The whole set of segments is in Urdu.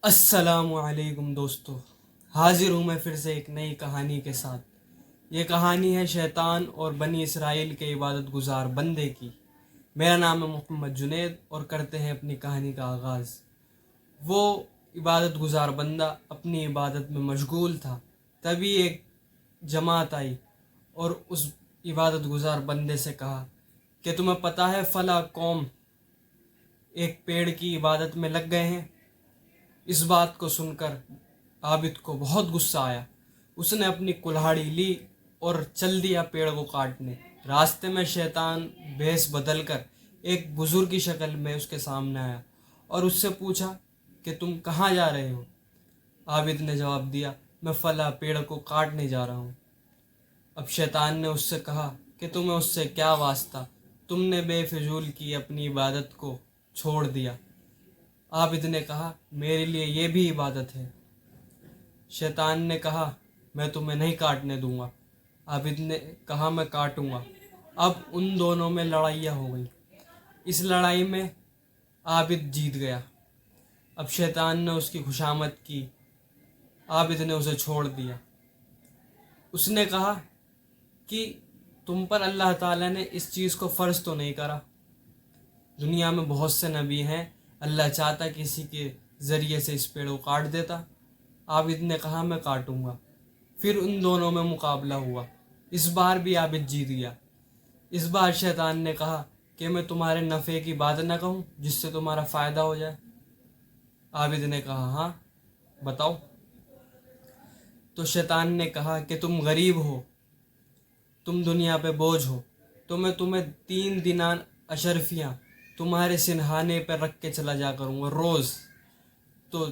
السلام علیکم دوستو، حاضر ہوں میں پھر سے ایک نئی کہانی کے ساتھ۔ یہ کہانی ہے شیطان اور بنی اسرائیل کے عبادت گزار بندے کی۔ میرا نام ہے محمد جنید اور کرتے ہیں اپنی کہانی کا آغاز۔ وہ عبادت گزار بندہ اپنی عبادت میں مشغول تھا، تبھی ایک جماعت آئی اور اس عبادت گزار بندے سے کہا کہ تمہیں پتہ ہے فلاں قوم ایک پیڑ کی عبادت میں لگ گئے ہیں۔ اس بات کو سن کر عابد کو بہت غصہ آیا۔ اس نے اپنی کلہاڑی لی اور چل دیا پیڑ کو کاٹنے۔ راستے میں شیطان بھیس بدل کر ایک بزرگ کی شکل میں اس کے سامنے آیا اور اس سے پوچھا کہ تم کہاں جا رہے ہو؟ عابد نے جواب دیا، میں فلاں پیڑ کو کاٹنے جا رہا ہوں۔ اب شیطان نے اس سے کہا کہ تمہیں اس سے کیا واسطہ، تم نے بے فضول کی اپنی عبادت کو چھوڑ دیا۔ عابد نے کہا، میرے لیے یہ بھی عبادت ہے۔ شیطان نے کہا، میں تمہیں نہیں کاٹنے دوں گا۔ عابد نے کہا، میں کاٹوں گا۔ اب ان دونوں میں لڑائیاں ہو گئی۔ اس لڑائی میں عابد جیت گیا۔ اب شیطان نے اس کی خوشامد کی، عابد نے اسے چھوڑ دیا۔ اس نے کہا کہ تم پر اللہ تعالیٰ نے اس چیز کو فرض تو نہیں کرا۔ دنیا میں بہت سے نبی ہیں، اللہ چاہتا کسی کے ذریعے سے اس پیڑ کو کاٹ دیتا۔ عابد نے کہا، میں کاٹوں گا۔ پھر ان دونوں میں مقابلہ ہوا۔ اس بار بھی عابد جیت گیا۔ اس بار شیطان نے کہا کہ میں تمہارے نفع کی بات نہ کہوں جس سے تمہارا فائدہ ہو جائے۔ عابد نے کہا، ہاں بتاؤ۔ تو شیطان نے کہا کہ تم غریب ہو، تم دنیا پہ بوجھ ہو، تو میں تمہیں 3 دینار اشرفیاں تمہارے سنہانے پہ رکھ کے چلا جا کروں گا روز۔ تو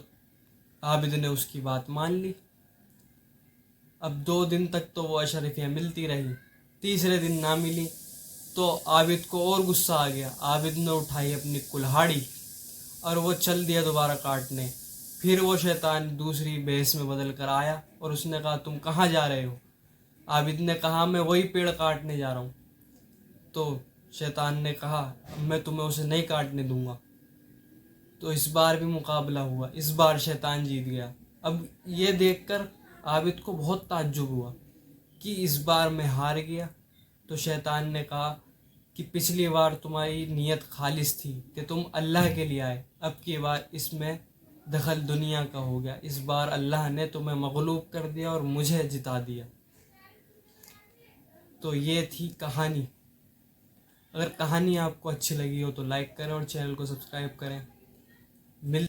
عابد نے اس کی بات مان لی۔ اب 2 دن تک تو وہ اشرفیاں ملتی رہی، تیسرے دن نہ ملی تو عابد کو اور غصہ آ گیا۔ عابد نے اٹھائی اپنی کلہاڑی اور وہ چل دیا دوبارہ کاٹنے۔ پھر وہ شیطان دوسری بھیس میں بدل کر آیا اور اس نے کہا، تم کہاں جا رہے ہو؟ عابد نے کہا، میں وہی پیڑ کاٹنے جا رہا ہوں۔ تو شیطان نے کہا، اب میں تمہیں اسے نہیں کاٹنے دوں گا۔ تو اس بار بھی مقابلہ ہوا، اس بار شیطان جیت گیا۔ اب یہ دیکھ کر عابد کو بہت تعجب ہوا کہ اس بار میں ہار گیا۔ تو شیطان نے کہا کہ پچھلی بار تمہاری نیت خالص تھی کہ تم اللہ کے لیے آئے، اب کی بار اس میں دخل دنیا کا ہو گیا۔ اس بار اللہ نے تمہیں مغلوب کر دیا اور مجھے جتا دیا۔ تو یہ تھی کہانی۔ اگر کہانی آپ کو اچھی لگی ہو تو لائک کریں اور چینل کو سبسکرائب کریں۔